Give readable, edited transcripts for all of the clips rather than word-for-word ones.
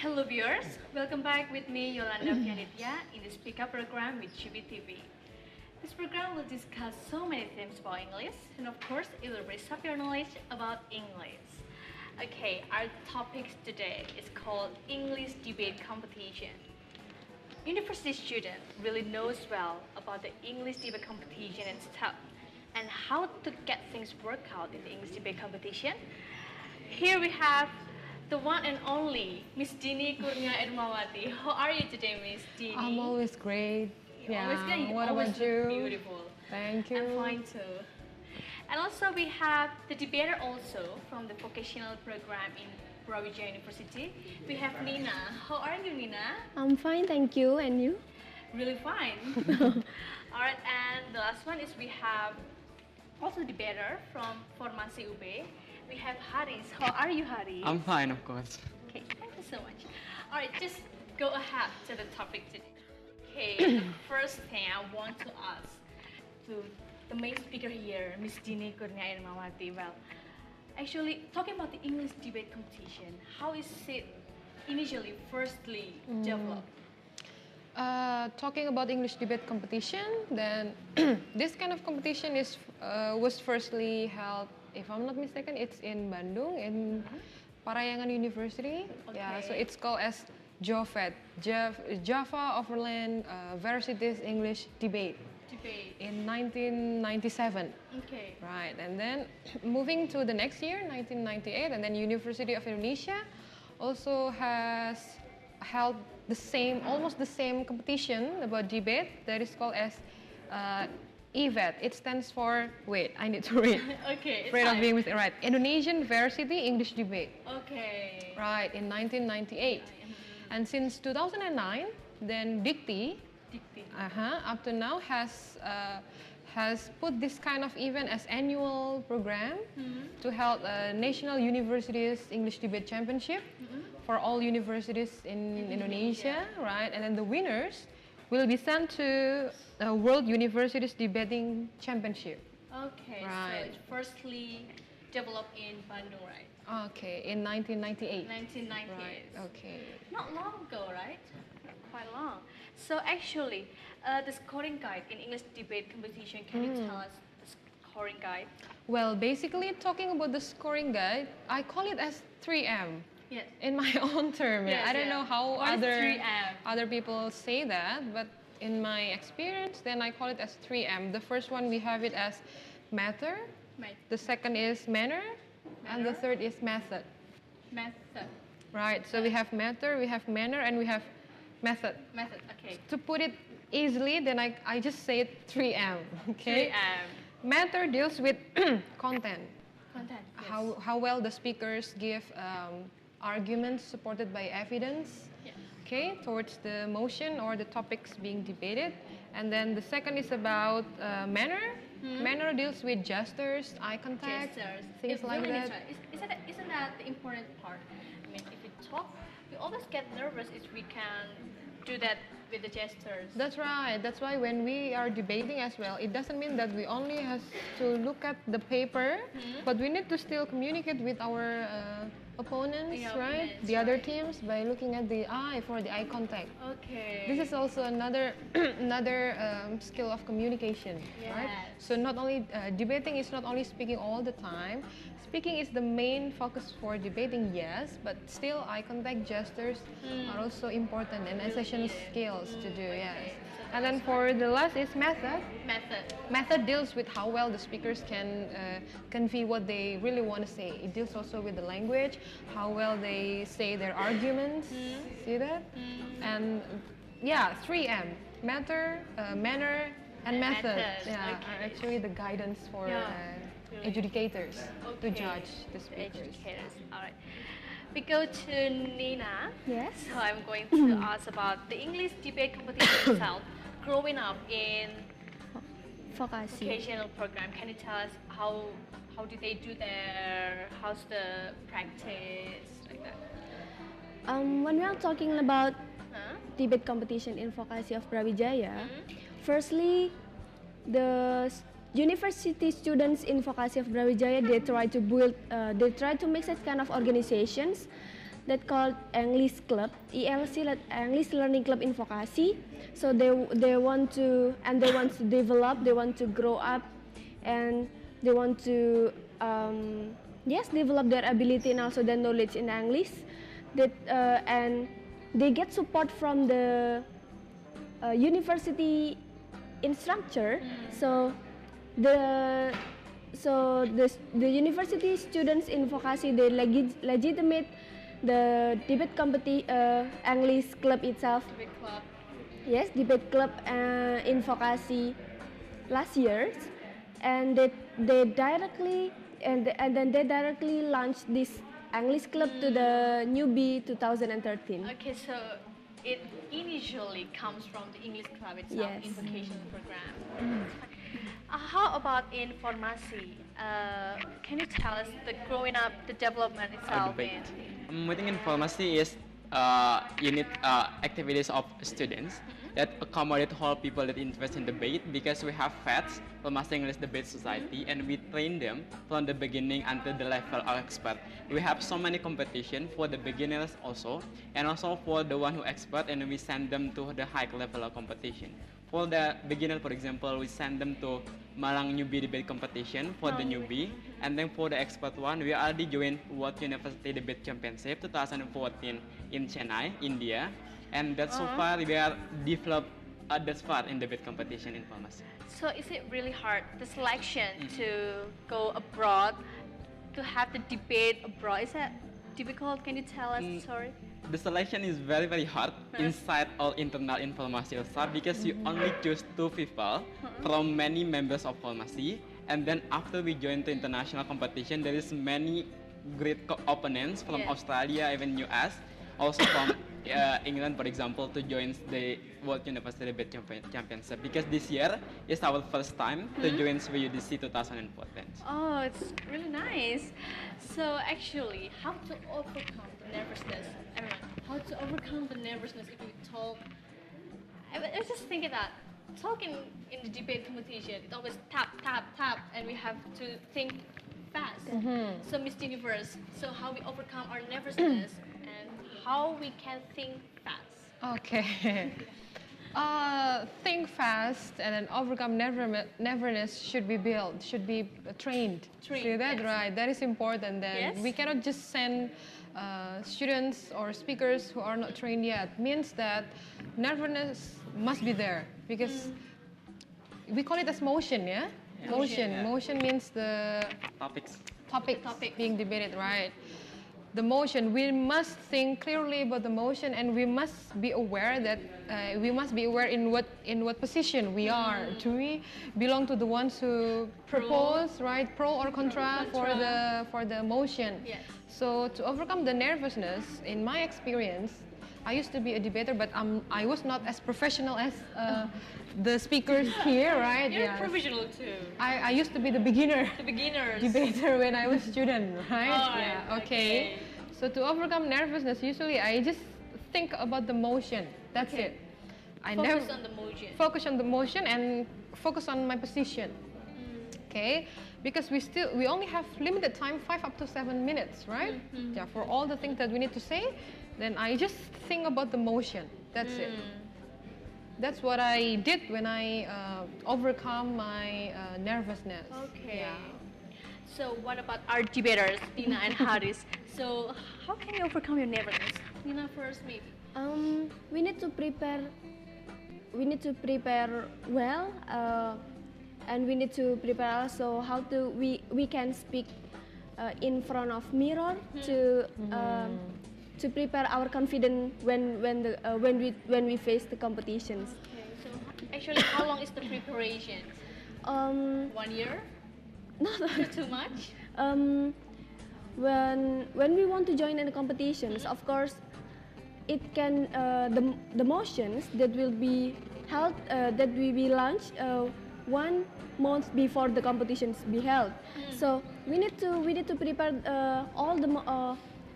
Hello viewers, welcome back with me Yolanda Pianitya in the Speak Up program with GBTV. This program will discuss so many themes about English and of course it will raise up your knowledge about English. Okay, our topic today is called English debate competition. University student really knows well about the English debate competition and stuff and how to get things work out in the English debate competition. Here we have the one and only Miss Dini Kurnia Ermawati. How are you today, Miss Dini? I'm always great. You're always good. You What always about look you? beautiful. Thank you. I'm fine too. And also we have the debater also from the vocational program in Brawijaya University. We have Nina. How are you, Nina? I'm fine, thank you. And you? Really fine. Alright, and the last one is we have also debater from Formasi UB. We have Haris. How are you, Haris? I'm fine, of course. Okay, thank you so much. Alright, just go ahead to the topic today. Okay, the first thing I want to ask to the main speaker here, Miss Dini Kurnia Ermawati. Well, actually, talking about the English debate competition, how is it initially, firstly, developed? Talking about English debate competition, then this kind of competition was firstly held, if I'm not mistaken, it's in Bandung, in Parayangan University. Yeah, so Okay. it's called as JOVET, Java Overland Versities English Debate Debate. in 1997. Okay. Right, and then moving to the next year, 1998, and then University of Indonesia also has held almost the same competition about debate that is called as EVET. It stands for, wait, I need to read. Okay. Afraid of being mistaken. Right, Indonesian Varsity English Debate. Okay. Right, in 1998. And since 2009, then Dikti, Dictate. up to now has put this kind of event as annual program to hold a National Universities English Debate Championship for all universities in Indonesia, right? And then the winners will be sent to the World Universities Debating Championship. Okay. Right. So it firstly developed in Bandung, right? Okay, in 1998. 1998. Right. Okay. Not long ago, right? Quite long. So actually, the scoring guide in English debate competition, can you tell us the scoring guide? Well, basically talking about the scoring guide, I call it as 3M. Yes. In my own term, Yes, I don't yeah. know how What is 3M? other people say that, but in my experience, then I call it as 3M. The first one we have it as matter, Right. the second is manner, and the Manner. third is method. Method. Right. So we have matter, we have manner, and we have method. Method. Okay. To put it easily, then I just say it 3M. Okay. 3M. Matter deals with content. Content. Yes. How well the speakers give arguments supported by evidence, Yeah. okay, towards the motion or the topics being debated. And then the second is about manner. Manner deals with gestures, eye contact, Gestures. things It like really that. is right. Isn't that the important part? I mean, if we talk, we always get nervous if we can do that with the gestures. That's right. That's why when we are debating as well, it doesn't mean that we only have to look at the paper, but we need to still communicate with our opponents, Yeah, right? opponents, The other right. teams by looking at the eye for the eye contact. Okay. This is also another skill of communication, right? Yes. So not only debating is not only speaking all the time. Speaking is the main focus for debating, yes, but still eye contact gestures are also important and essential skills to do, yes. And then for the last is method. Method. Method deals with how well the speakers can convey what they really want to say. It deals also with the language, how well they say their arguments. See that? And yeah, 3M: matter, manner, and And method. method, Yeah, okay. are actually the guidance for Yeah. adjudicators to Okay. judge the speakers. Educators. All right. We go to Nina. Yes. So I'm going to ask about the English debate competition itself. Growing up in Vokasi. vocational program, can you tell us how do they do how's the practice like that? When we are talking about Huh? debate competition in Vokasi of Brawijaya, firstly, the university students in Vokasi of Brawijaya, they try to build, they try to make such kind of organizations that called English Club, ELC, English Learning Club in Vokasi. So they want to develop, they want to grow up, and they want to yes, develop their ability and also their knowledge in English. And they get support from the university instructor. So the university students in Vokasi, they legitimate the debate English club itself. Debate club. Yes, debate club in Vokasi last year, and they directly then they directly launched this English club to the newbie 2013. Okay, so it initially comes from the English club itself Yes. in vocational program. How about in Formasi? Can you tell us the growing up, the development itself? Debate. I think informasi is unit activities of students that accommodate all people that interest in debate, because we have FETS, Formasi English Debate Society, and we train them from the beginning until the level of expert. We have so many competition for the beginners also, and also for the one who expert, and we send them to the high level of competition. For the beginner, for example, we send them to Malang Newbie Debate Competition for the newbie, and then for the expert one, we already joined World University Debate Championship 2014 in Chennai, India, and that's so far we are developed this far in debate competition in Formasi. So is it really hard, the selection to go abroad, to have the debate abroad? Is that difficult? Can you tell us? Sorry. The selection is very, very hard inside all internal informasi also, because you only choose 2 people from many members of Formasi, and then after we join the international competition, there is many great opponents from Yeah. Australia, even US, also from England, for example, to join the World University Debate Championship, because this year is our first time to join WUDC 2014. Oh, it's really nice. So actually, how to overcome the nervousness? Everyone, how to overcome the nervousness if you talk? I was just thinking that talking in the debate competition, it always tap, tap, tap, and we have to think fast. So Miss Universe, so how we overcome our nervousness and how we can think fast. Okay. Think fast and then overcome nervousness should be built, should be trained. Trained, See that, yes. right? That is important. Then Yes. we cannot just send students or speakers who are not trained yet. Means that nervousness must be there, because we call it as motion, yeah? Motion. Yeah. Motion means the Topics. topics being debated, right? The motion, we must think clearly about the motion, and we must be aware that in what position we are. Do we belong to the ones who propose, right, pro or contra for the motion? Yes. So to overcome the nervousness, in my experience, I used to be a debater, but I was not as professional as the speakers here, right? You're Yes. professional too. I used to be the beginner The beginners. debater when I was student, right? Alright, Yeah, okay. So to overcome nervousness, usually I just think about the motion. That's Okay. it. I Focus never on the motion. focus on the motion and focus on my position. Okay, because we only have limited time, 5 up to 7 minutes, right? Yeah, for all the things that we need to say, then I just think about the motion. That's it. That's what I did when I overcome my nervousness. Okay. Yeah. So what about our debaters, Tina and Haris? So how can you overcome your nervousness? Tina first, maybe. We need to prepare. We need to prepare well, and we need to prepare also how we can speak in front of mirror to prepare our confidence when we face the competitions. Okay. So actually, how long is the preparation? 1 year? Not Too much? when we want to join in the competitions, of course, it can the motions that will be held that we will launch 1 month before the competitions be held. So we need to prepare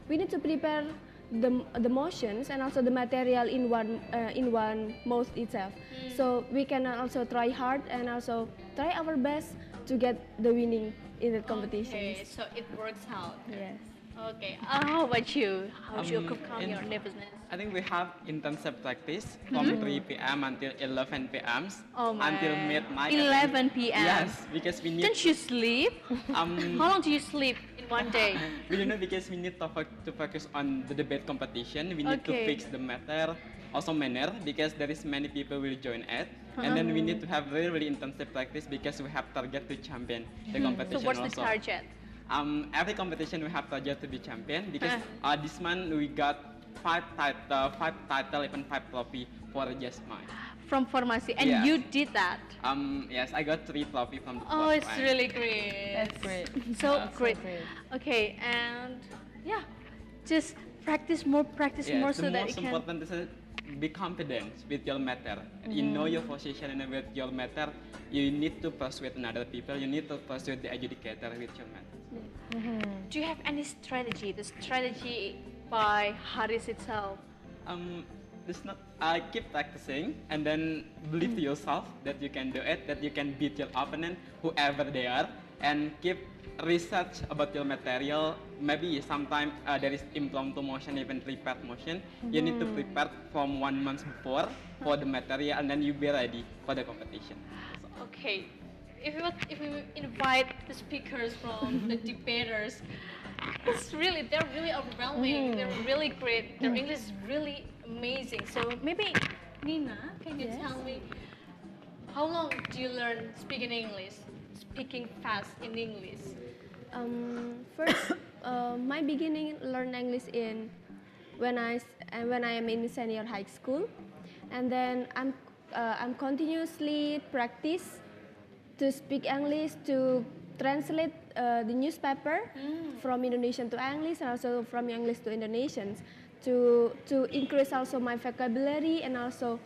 we need to prepare the motions and also the material in one month itself. So we can also try hard and also try our best to get the winning in the competitions. Okay, so it works out. Yes. Okay. How about you? How do you Um, overcome in- your nervousness? I think we have intensive practice from 3 p.m. until 11 p.m. Oh my. until midnight. 11 p.m. Yes, because we need. Don't you sleep? Um, How long do you sleep in one day? we don't know because we need to focus on the debate competition. We need to Okay. fix the matter, also manner, because there is many people will join it. And then we need to have really, really intensive practice because we have target to champion the So competition what's the also. target? Every competition we have target to be champion because this month we got five title, even 5 trophy for just mine. From Formasi, and Yes. you did that. Yes, I got 3 trophy from the Oh, first it's one. really great. That's great. So That's so great. great. Okay, and yeah, just practice more Yes, so the that you most can. important is be confident with your matter. You know your position and with your matter. You need to persuade another people. You need to persuade the adjudicator with your matter. Do you have any strategy? The strategy by Haris itself. This not. Keep practicing and then believe to yourself that you can do it. That you can beat your opponent, whoever they are, and keep research about your material. Maybe sometimes there is impromptu motion, even prepared motion. You need to prepare from 1 month before for the material, and then you be ready for the competition. Okay, if we invite the speakers from the debaters, they're really overwhelming. They're really great. Their English is really amazing. So maybe Nina, can you Yes. tell me how long do you learn speaking English, speaking fast in English? First, my beginning learn English in when I am in senior high school, and then I'm continuously practice to speak English, to translate the newspaper from Indonesian to English and also from English to Indonesian to increase also my vocabulary and also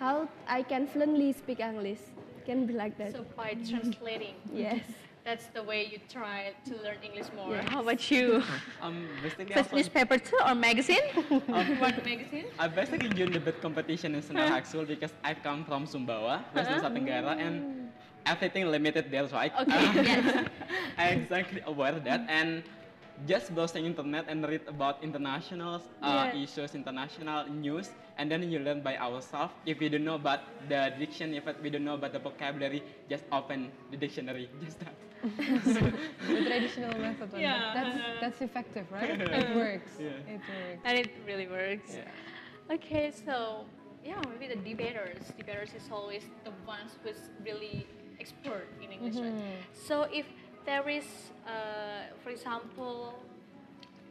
how I can fluently speak English. Can be like that. So by translating, Yes. that's the way you try to learn English more. Yes. How about you? Basically, First also, newspaper too or magazine? What magazine? I basically joined the debate competition in Senior High School because I come from Sumbawa, West Nusa Tenggara, and everything limited there, right? Okay, yes. I'm exactly aware of that, and just browsing internet and read about international Yeah. issues, international news, and then you learn by ourselves. If we don't know about the diction, if we don't know about the vocabulary, just open the dictionary, just that. The traditional method. One. Yeah. That's effective, right? It works. Yeah. It works. And it really works. Yeah. Okay, so yeah, maybe the debaters. Debaters is always the ones who's really expert in English, right? So if there is, for example,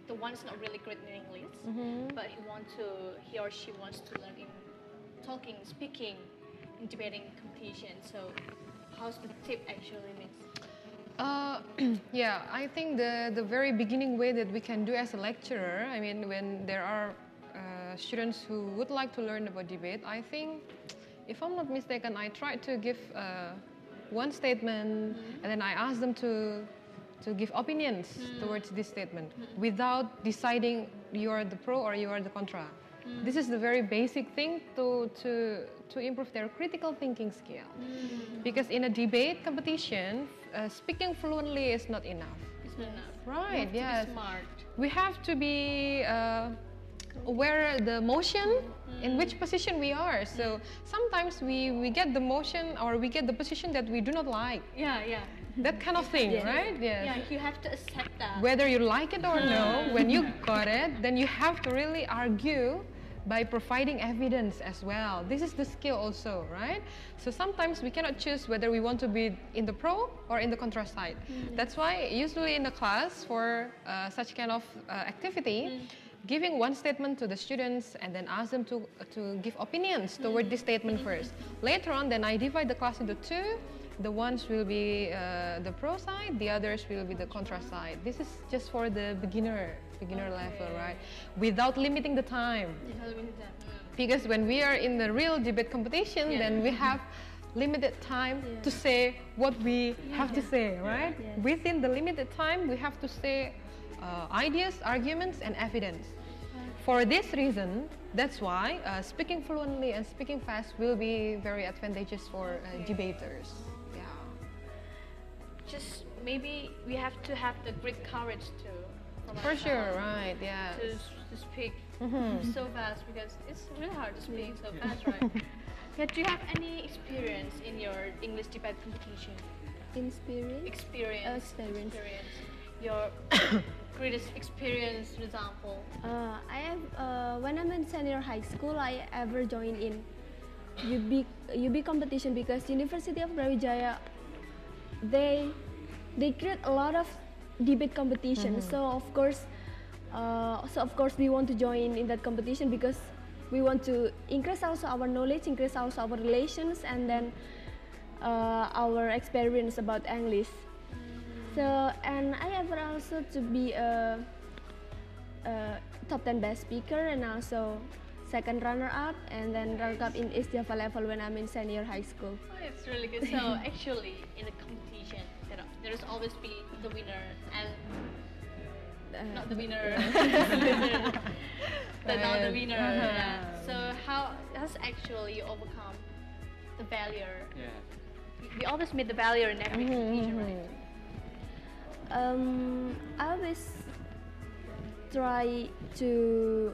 the one's not really great in English, but he or she wants to learn in talking, speaking, in debating competition. So how's the tip actually means? Yeah, I think the very beginning way that we can do as a lecturer, I mean, when there are students who would like to learn about debate, I think, if I'm not mistaken, I try to give one statement and then I ask them to give opinions towards this statement without deciding you are the pro or you are the contra. This is the very basic thing to improve their critical thinking skill. Because in a debate competition, speaking fluently is not enough. It's not enough. Right, You have yes. to be smart. We have to be aware the motion in which position we are. So sometimes we get the motion or we get the position that we do not like. Yeah. That kind of thing, Yeah. right? Yes. Yeah, you have to accept that. Whether you like it or no, when you got it, then you have to really argue by providing evidence as well. This is the skill also, right? So sometimes we cannot choose whether we want to be in the pro or in the contra side. That's why usually in the class for such kind of activity, giving one statement to the students and then ask them to give opinions toward this statement first. Later on, then I divide the class into two. The ones will be the pro side, the others will be the contra side. This is just for the beginner level, right? Without limiting the time. Because when we are in the real debate competition, then we have limited time to say what we have to say, right? Yes. Within the limited time, we have to say ideas, arguments, and evidence. For this reason, that's why speaking fluently and speaking fast will be very advantageous for debaters. Just maybe we have to have the great courage to from For sure, ourselves right? Yeah. to speak so fast because it's really hard to speak so fast, right? Yeah, do you have any experience in your English debate competition? Experience. Experience. Experience. Your greatest experience, for example. I have when I'm in senior high school, I ever joined in UB competition because University of Brawijaya they create a lot of debate competitions. So of course we want to join in that competition because we want to increase also our knowledge, increase also our relations, and then our experience about English. So, and I ever also to be a top 10 best speaker and also second runner up and then runner up in East Java level when I'm in senior high school. Oh, it's really good. So actually, in a competition, there's always be the winner and not the winner, but not the winner. Yeah. So how has actually you overcome the barrier? Yeah. We always meet the barrier in every competition, right? I always try to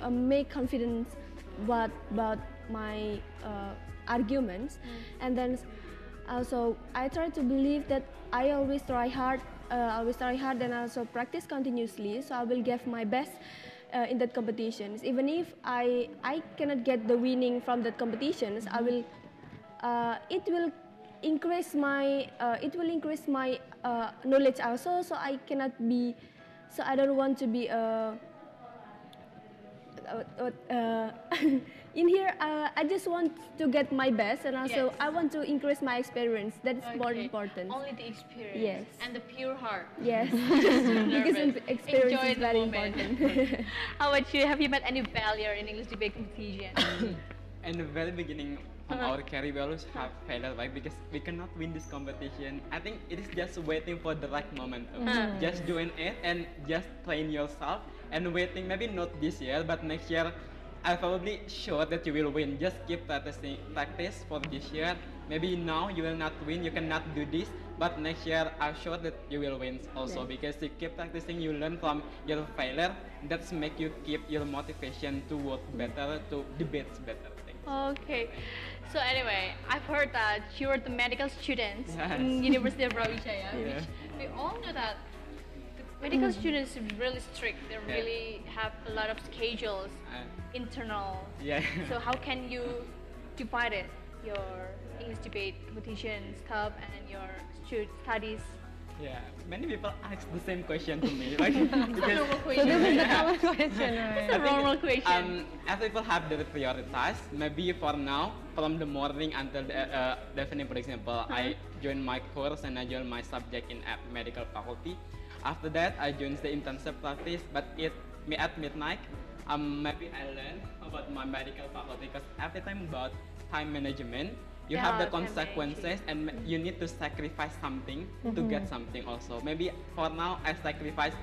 make confidence about my arguments, and then also I try to believe that I always try hard, and also practice continuously. So I will give my best in that competitions, even if I cannot get the winning from that competitions. I will it will increase my knowledge also. So I cannot be. So I don't want to be in here. I just want to get my best, and also Yes. I want to increase my experience. That is more Okay. important. Only the experience Yes. and the pure heart. Yes, Nervous. because experience Enjoy is the very moment. important. How about you? Have you met any barrier in English debate competition? In the very beginning of our career, we always have failure, right? Because we cannot win this competition. I think it is just waiting for the right moment. Just doing it and just train yourself and waiting. Maybe not this year, but next year, I'm probably sure that you will win. Just keep practice for this year. Maybe now you will not win, you cannot do this, but next year I'm sure that you will win also because you keep practicing, you learn from your failure. That's make you keep your motivation to work better, to debate better. Okay. So anyway, I've heard that you're the medical student Yes. in University of Brawijaya, Yeah. which we all know that the medical students are really strict. They really have a lot of schedules, internal. Yeah. So how can you divide it, your English debate competition stuff and your studies? Yeah, many people ask the same question to me, like Normal So question. this is the common question, It's right? a normal question. as people have their priorities, maybe for now, from the morning until the evening, for example, I join my course and I join my subject in medical faculty. After that, I join the intensive practice, but at midnight, maybe I learn about my medical faculty because every time about time management, you have the Yeah, time consequences and you need to sacrifice something to get something also. Maybe for now, I sacrifice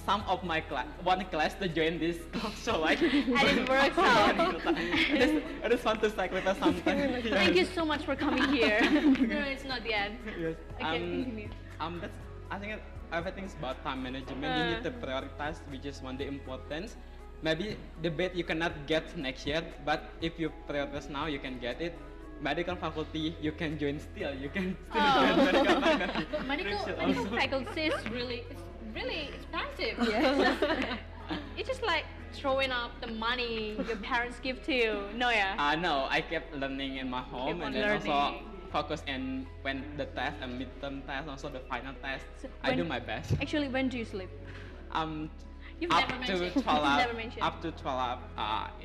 some of my one class to join this talk show, like And it works out. I just want to sacrifice something. Thank you so much for coming here. No, it's not the end. Yes. Okay, continue. That's, I think everything's about time management. You need to prioritize which is one the importance. Maybe debate you cannot get next year, but if you prioritize now, you can get it. Medical faculty, you can join still. You can still join medical faculty. Medical Next year medical also. faculty is really expensive. Yes. It's just like throwing up the money your parents give to you. No, yeah. No, I kept learning in my home Keep on and then also learning. focus and when the test and midterm test, also the final test, So I do when- my best. Actually, when do you sleep? You've Up never to mentioned. 12 You've never mentioned. up to 12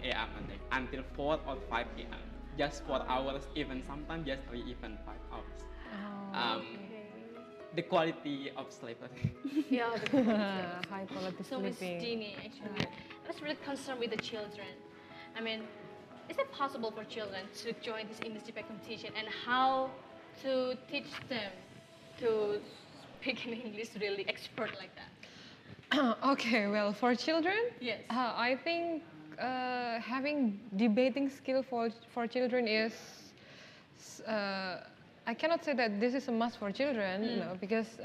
a.m. I think, until 4 or 5 a.m. Just 4 hours, even sometimes just 3, even 5 hours. Okay. The quality of sleep, I think. Yeah, High quality so Miss sleeping. Jeannie, actually, I was really concerned with the children. I mean, is it possible for children to join this English debate competition, and how to teach them to speak in English really expert like that? Okay, well, for children, Yes. I think having debating skill for children is I cannot say that this is a must for children, no, because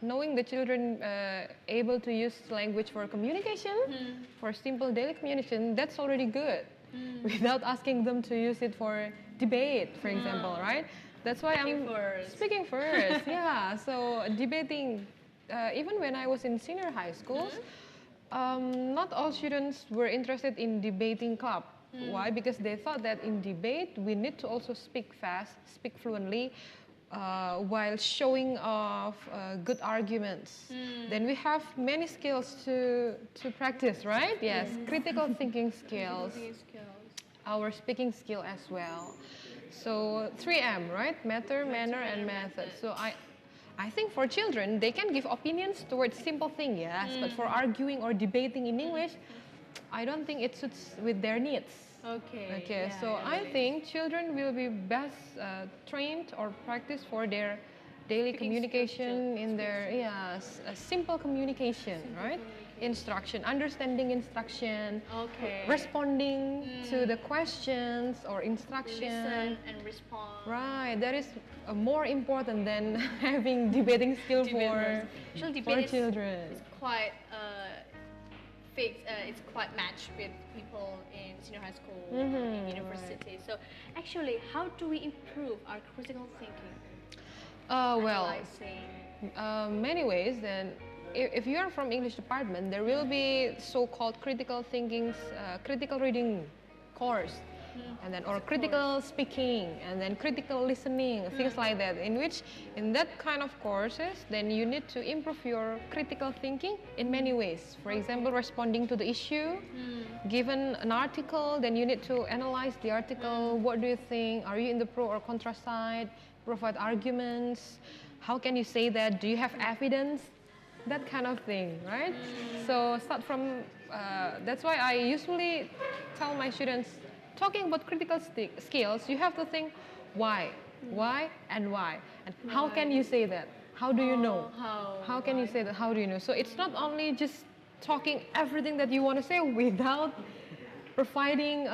knowing the children able to use language for communication, for simple daily communication, that's already good. Without asking them to use it for debate, for example, right? That's why Speaking I'm first. speaking first. Yeah, so debating, even when I was in senior high schools, not all students were interested in debating club. Why? Because they thought that in debate we need to also speak fast, speak fluently, while showing off good arguments. Then we have many skills to practice, right? Yes, critical thinking skills, our speaking skill as well. So 3M, right? Matter, manner, and method. So I think for children, they can give opinions towards simple thing, yes, but for arguing or debating in English, I don't think it suits with their needs. Okay. Okay, yeah, so yeah, I really. think children will be best trained or practiced for their daily Speaking communication skills, in their simple communication, right? Instruction, understanding instruction, Okay. responding to the questions or instruction. Listen and respond. Right, that is more important than having debating skill for Actually, debate children. is quite fixed. It's quite matched with people in senior high school, in university. So, actually, how do we improve our critical thinking? Well, Analyzing. many ways. Then, if you are from English department, there will be so-called critical thinking, critical reading course, and then or critical speaking, and then critical listening, things like that. In which, in that kind of courses, then you need to improve your critical thinking in many ways. For example, responding to the issue, given an article, then you need to analyze the article. What do you think? Are you in the pro or contra side? Provide arguments. How can you say that? Do you have evidence? That kind of thing, right? So start from. That's why I usually tell my students, talking about critical skills, you have to think why, and why, and how can you say that? How do you know? How can you say that? How do you know? So it's not only just talking everything that you want to say without providing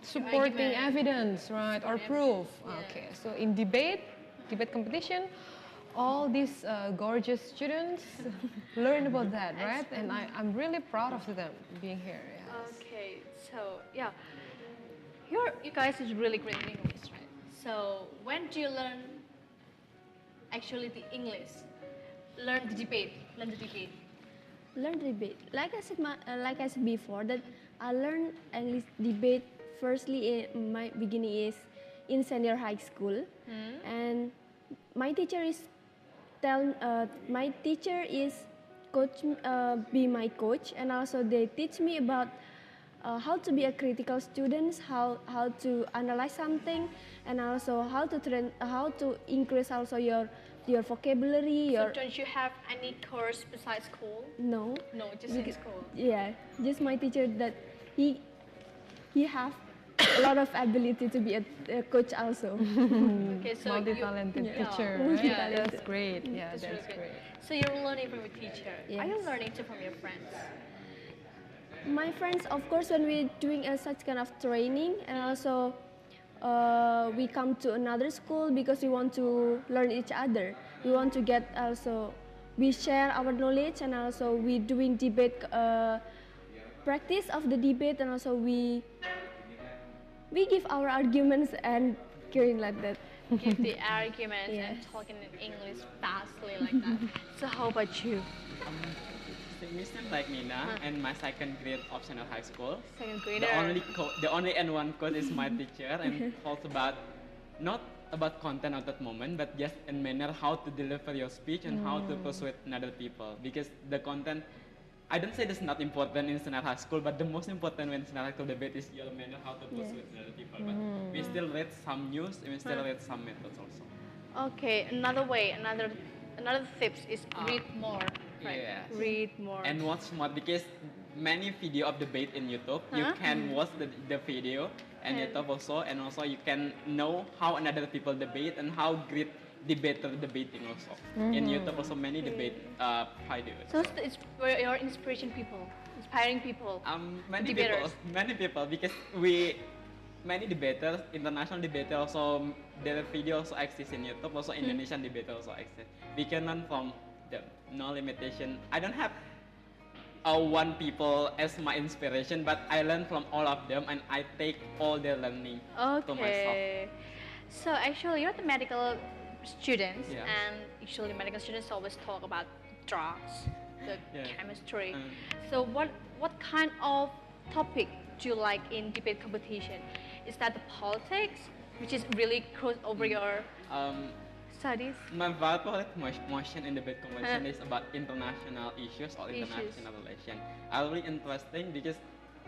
supporting evidence, right, or proof. Okay, so in debate competition, all these gorgeous students learn about that, right? And I'm really proud of them being here. Yes. Okay, so yeah, you guys is really great in English, right? So when do you learn actually the English? Learn the debate. Learn debate. Like I said before, that I learned English debate firstly in my beginning is in senior high school, and my teacher is coach be my coach, and also they teach me about how to be a critical student, how to analyze something, and also how to increase also your vocabulary. So don't you have any course besides school? No, No, just in school. yeah, just my teacher that he have a lot of ability to be a coach also. Okay, so Multi-talented you, teacher, yeah, right? yeah, That's great. Yeah, That's that's really good. great. So you're learning from your teacher. Are you Yes. learning too from your friends? My friends, of course, when we're doing such kind of training, and also we come to another school because we want to learn each other. We want to get also, we share our knowledge, and also we doing debate, practice of the debate, and also we give our arguments and going like that. Give the arguments and Yes. talking in English fastly like that. So how about you? Me still like Nina, and my second grade of senior high school. Second grader. The only N1 coach is my teacher, and talks about not about content at that moment, but just in manner how to deliver your speech and how to persuade another people. Because the content, I don't say this not important in senior high school, but the most important when senior high school debate is your manner how to persuade another people. But we still read some news, and we still read some methods also. Okay, another way, another tips is read more. Right? Yes. Read more. And watch more, because many video of debate in YouTube, you can watch the video and YouTube also, and also you can know how another people debate and how great debater debating also. In YouTube also many debate videos. So it's where your inspiring people. Many debaters. people, because many debaters, international debaters also, their video also exist in YouTube, also Indonesian debaters also exist. We can learn from them, no limitation. I don't have one people as my inspiration, but I learn from all of them and I take all their learning to myself. Okay. So actually, you're the medical students, Yeah. and usually medical students always talk about drugs, the Yeah. chemistry. So what kind of topic do you like in debate competition? Is that the politics, which is really cross over your studies? My favorite motion in debate competition is about international issues or international relations. Are really interesting because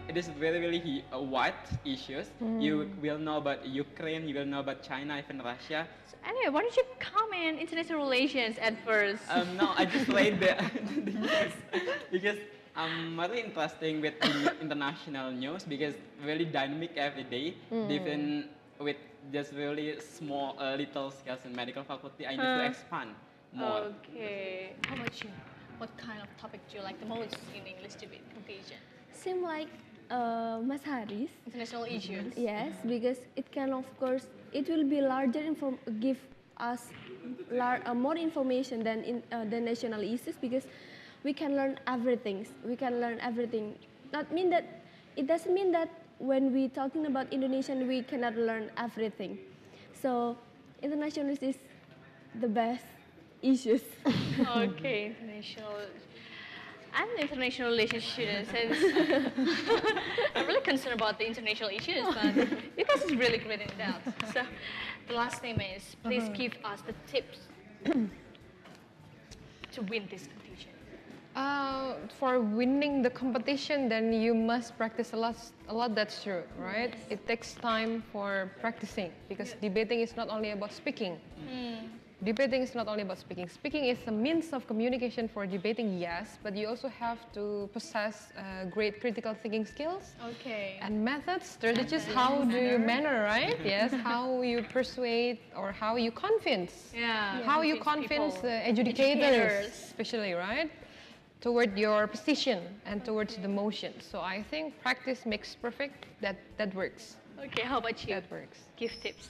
it is very wide issues. You will know about Ukraine, you will know about China, even Russia. So anyway, why don't you comment international relations at first? No, I just read the news because I'm very interesting with international news because really dynamic every day. Even with just really small little skills in medical faculty, I need to expand more. Okay. How about you? What kind of topic do you like the most in English debate competition? Same like Mas Haris. International issues. Yes, because it can, of course, it will be larger give us more information than in the national issues, because we can learn everything. We can learn everything. It doesn't mean that when we talking about Indonesian we cannot learn everything. So international is the best issues. Okay, international. I'm an international relations student, since I'm really concerned about the international issues, but you guys is really great in that. So the last thing is, please give us the tips to win this competition. For winning the competition, then you must practice a lot. That's true, right? It takes time for practicing, because debating is not only about speaking. Debating is not only about speaking. Speaking is a means of communication for debating, yes, but you also have to possess great critical thinking skills. Okay. And methods, strategies, how do you manner, right? Yes, how you persuade or how you convince. Yeah. How you convince the adjudicators, especially, right? Toward your position and towards the motion. So I think practice makes perfect. That works. Okay, how about you? That works. Give tips.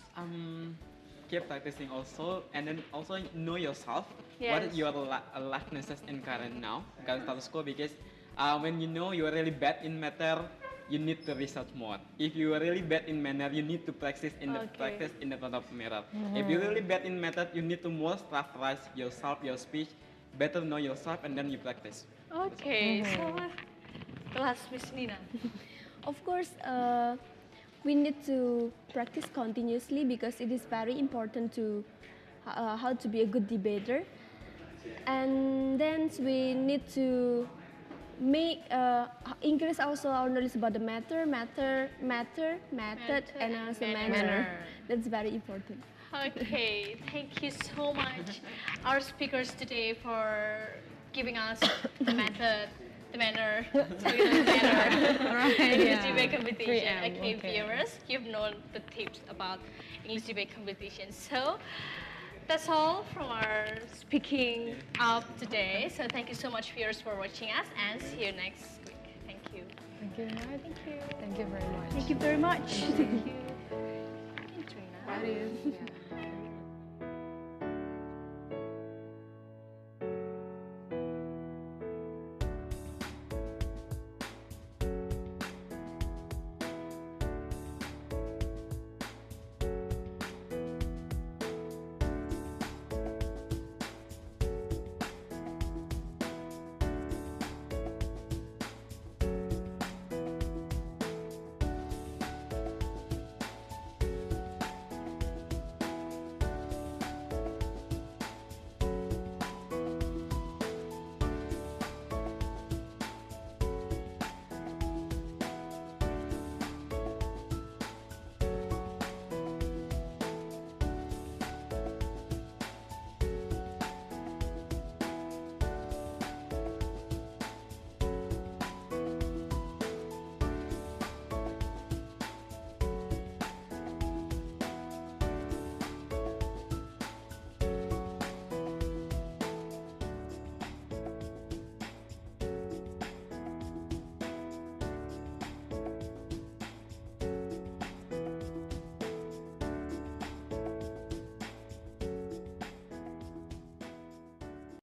Keep practicing also, and then also know yourself. Yes. What is your likenesses in current status quo? Because when you know you are really bad in matter, you need to research more. If you are really bad in manner, you need to practice in the front of mirror. If you're really bad in method, you need to more structurize yourself, your speech, better know yourself, and then you practice. Okay, so the last Miss Nina. Of course, we need to practice continuously, because it is very important to how to be a good debater. And then we need to increase also our knowledge about the method, and also manner. That's very important. Okay, thank you so much, our speakers today, for giving us the method, the manner, English debate competition. 3M, Okay, okay. viewers, you've known the tips about English debate competition. So that's all from our speaking up today. So thank you so much, viewers, for watching us, and see you next week. Thank you. Thank you. Thank you. Thank you very much. Thank you very much. Thank you. That is, yeah.